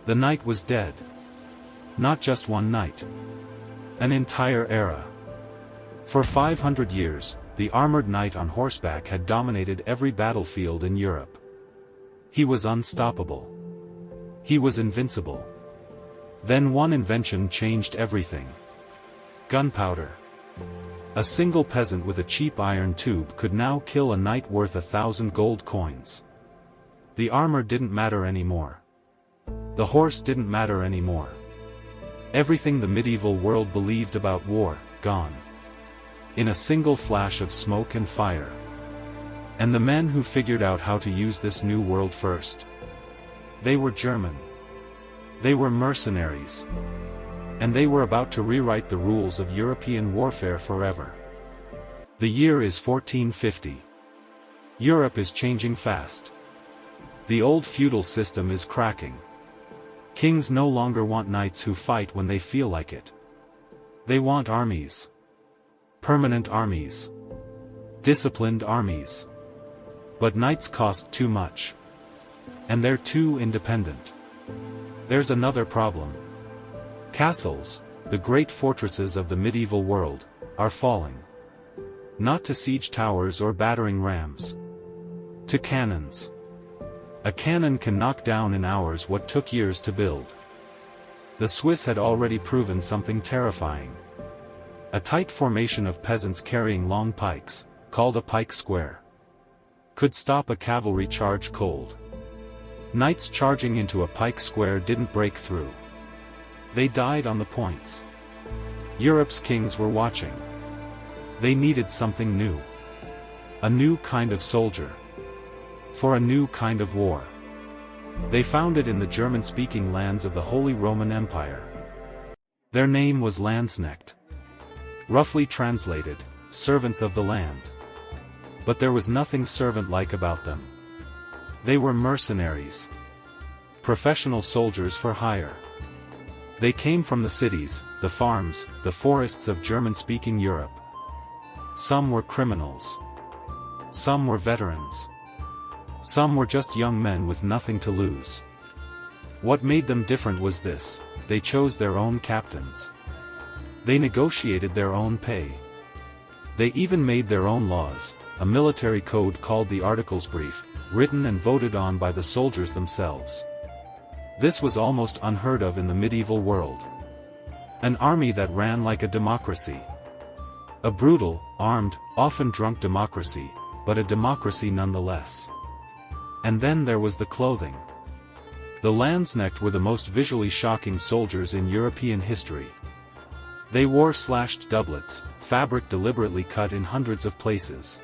The knight was dead. Not just one knight. An entire era. For 500 years, the armored knight on horseback had dominated every battlefield in Europe. He was unstoppable. He was invincible. Then one invention changed everything. Gunpowder. A single peasant with a cheap iron tube could now kill a knight worth 1,000 gold coins. The armor didn't matter anymore. The horse didn't matter anymore. Everything the medieval world believed about war, gone. In a single flash of smoke and fire. And the men who figured out how to use this new world first. They were German. They were mercenaries. And they were about to rewrite the rules of European warfare forever. The year is 1450. Europe is changing fast. The old feudal system is cracking. Kings no longer want knights who fight when they feel like it. They want armies. Permanent armies. Disciplined armies. But knights cost too much. And they're too independent. There's another problem. Castles, the great fortresses of the medieval world, are falling. Not to siege towers or battering rams. To cannons. A cannon can knock down in hours what took years to build. The Swiss had already proven something terrifying. A tight formation of peasants carrying long pikes, called a pike square, could stop a cavalry charge cold. Knights charging into a pike square didn't break through. They died on the points. Europe's kings were watching. They needed something new. A new kind of soldier. For a new kind of war. They found it in the German-speaking lands of the Holy Roman Empire. Their name was Landsknecht. Roughly translated, servants of the land. But there was nothing servant-like about them. They were mercenaries. Professional soldiers for hire. They came from the cities, the farms, the forests of German-speaking Europe. Some were criminals. Some were veterans. Some were just young men with nothing to lose. What made them different was this: they chose their own captains. They negotiated their own pay. They even made their own laws, a military code called the Articles Brief, written and voted on by the soldiers themselves. This was almost unheard of in the medieval world. An army that ran like a democracy. A brutal, armed, often drunk democracy, but a democracy nonetheless. And then there was the clothing. The Landsknecht were the most visually shocking soldiers in European history. They wore slashed doublets, fabric deliberately cut in hundreds of places,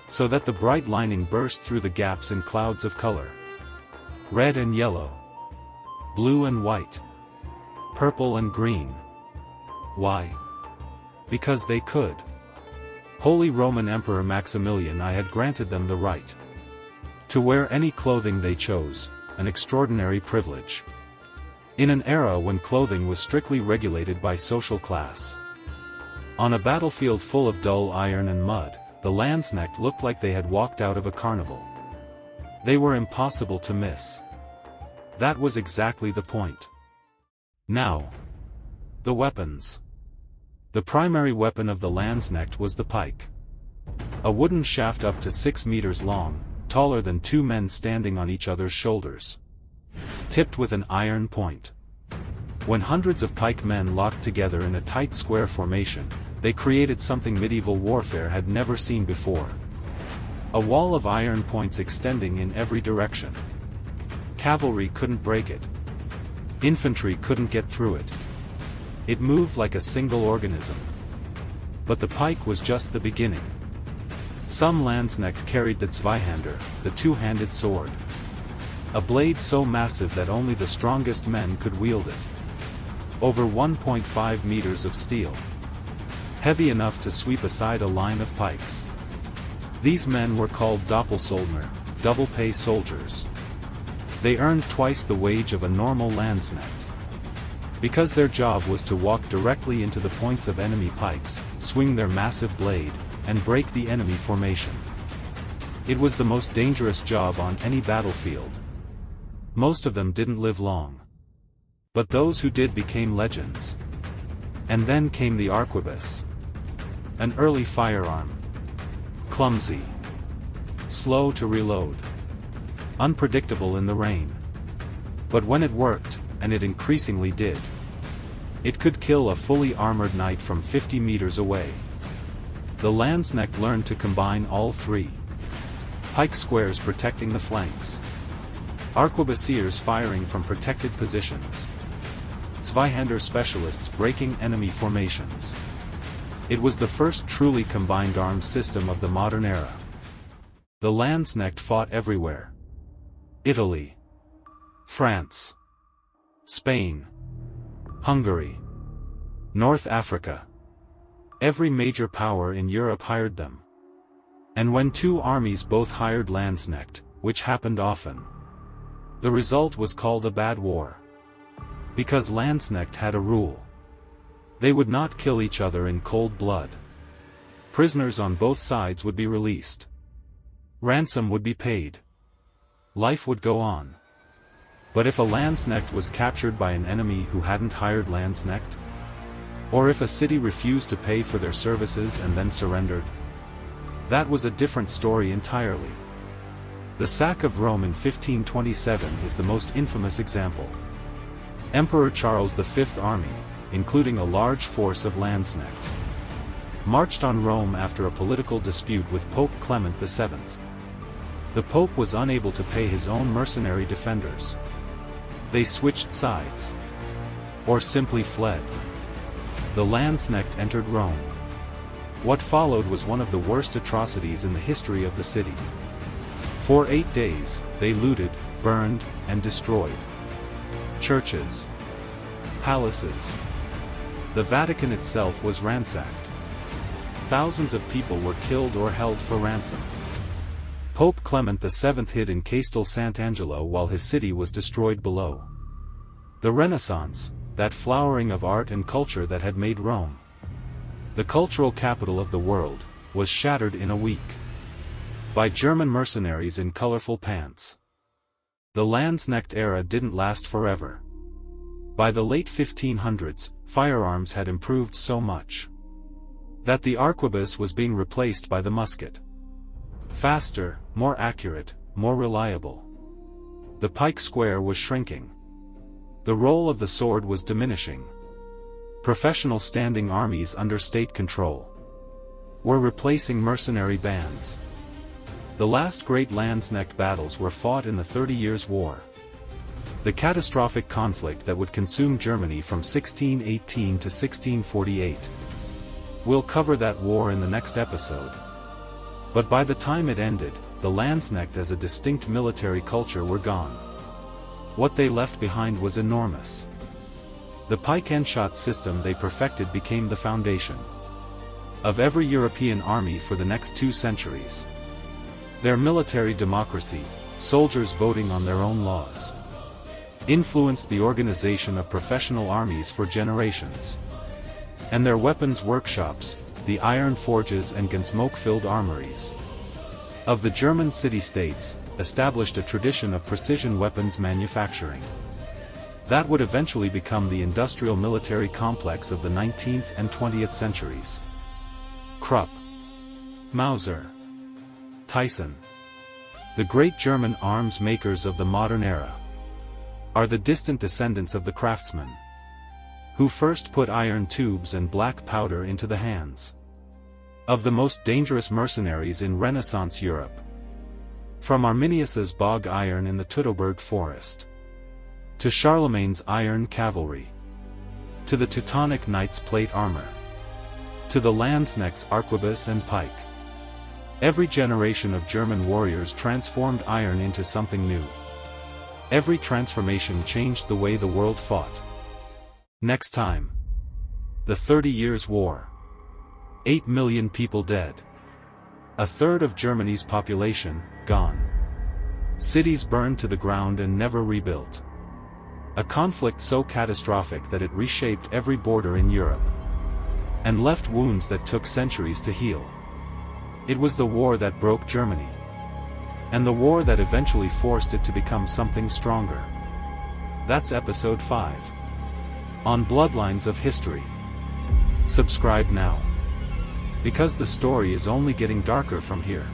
so that the bright lining burst through the gaps in clouds of color. Red and yellow. Blue and white. Purple and green. Why? Because they could. Holy Roman Emperor Maximilian I had granted them the right to wear any clothing they chose, an extraordinary privilege. In an era when clothing was strictly regulated by social class. On a battlefield full of dull iron and mud, the Landsknecht looked like they had walked out of a carnival. They were impossible to miss. That was exactly the point. Now, the weapons. The primary weapon of the Landsknecht was the pike. A wooden shaft up to 6 meters long, taller than 2 men standing on each other's shoulders. Tipped with an iron point. When hundreds of pike men locked together in a tight square formation, they created something medieval warfare had never seen before. A wall of iron points extending in every direction. Cavalry couldn't break it. Infantry couldn't get through it. It moved like a single organism. But the pike was just the beginning. Some Landsknecht carried the Zweihander, the two-handed sword. A blade so massive that only the strongest men could wield it. Over 1.5 meters of steel. Heavy enough to sweep aside a line of pikes. These men were called Doppelsöldner, double-pay soldiers. They earned twice the wage of a normal Landsknecht. Because their job was to walk directly into the points of enemy pikes, swing their massive blade, and break the enemy formation. It was the most dangerous job on any battlefield. Most of them didn't live long. But those who did became legends. And then came the arquebus. An early firearm. Clumsy. Slow to reload. Unpredictable in the rain. But when it worked, and it increasingly did, it could kill a fully armored knight from 50 meters away. The Landsknecht learned to combine all three. Pike squares protecting the flanks. Arquebusiers firing from protected positions. Zweihander specialists breaking enemy formations. It was the first truly combined arms system of the modern era. The Landsknecht fought everywhere. Italy. France. Spain. Hungary. North Africa. Every major power in Europe hired them. And when two armies both hired Landsknecht, which happened often, the result was called a bad war. Because Landsknecht had a rule. They would not kill each other in cold blood. Prisoners on both sides would be released. Ransom would be paid. Life would go on. But if a Landsknecht was captured by an enemy who hadn't hired Landsknecht, or if a city refused to pay for their services and then surrendered, that was a different story entirely. The sack of Rome in 1527 is the most infamous example. Emperor Charles V's army, including a large force of Landsknecht, marched on Rome after a political dispute with Pope Clement VII. The Pope was unable to pay his own mercenary defenders. They switched sides. Or simply fled. The Landsknecht entered Rome. What followed was one of the worst atrocities in the history of the city. For 8 days, they looted, burned, and destroyed churches, palaces. The Vatican itself was ransacked. Thousands of people were killed or held for ransom. Pope Clement VII hid in Castel Sant'Angelo while his city was destroyed below. The Renaissance, that flowering of art and culture that had made Rome the cultural capital of the world, was shattered in a week. By German mercenaries in colorful pants. The Landsknecht era didn't last forever. By the late 1500s, firearms had improved so much that the arquebus was being replaced by the musket. Faster, more accurate, more reliable. The pike square was shrinking. The role of the sword was diminishing. Professional standing armies under state control were replacing mercenary bands. The last great Landsknecht battles were fought in the 30 Years' War. The catastrophic conflict that would consume Germany from 1618 to 1648. We'll cover that war in the next episode. But by the time it ended, the Landsknecht as a distinct military culture were gone. What they left behind was enormous. The pike and shot system they perfected became the foundation of every European army for the next 2 centuries. Their military democracy, soldiers voting on their own laws, influenced the organization of professional armies for generations. And their weapons workshops, the iron forges and gun-smoke-filled armories of the German city-states, established a tradition of precision weapons manufacturing. That would eventually become the industrial military complex of the 19th and 20th centuries. Krupp, Mauser, Tyson, the great German arms makers of the modern era, are the distant descendants of the craftsmen who first put iron tubes and black powder into the hands of the most dangerous mercenaries in Renaissance Europe. From Arminius's bog iron in the Teutoburg forest, to Charlemagne's iron cavalry, to the Teutonic knights' plate armor, to the Landsknecht's arquebus and pike. Every generation of German warriors transformed iron into something new. Every transformation changed the way the world fought. Next time. The 30 Years' War. 8 million people dead. A third of Germany's population, gone. Cities burned to the ground and never rebuilt. A conflict so catastrophic that it reshaped every border in Europe, and left wounds that took centuries to heal. It was the war that broke Germany, and the war that eventually forced it to become something stronger. That's episode 5. on Bloodlines of History. Subscribe now, because the story is only getting darker from here.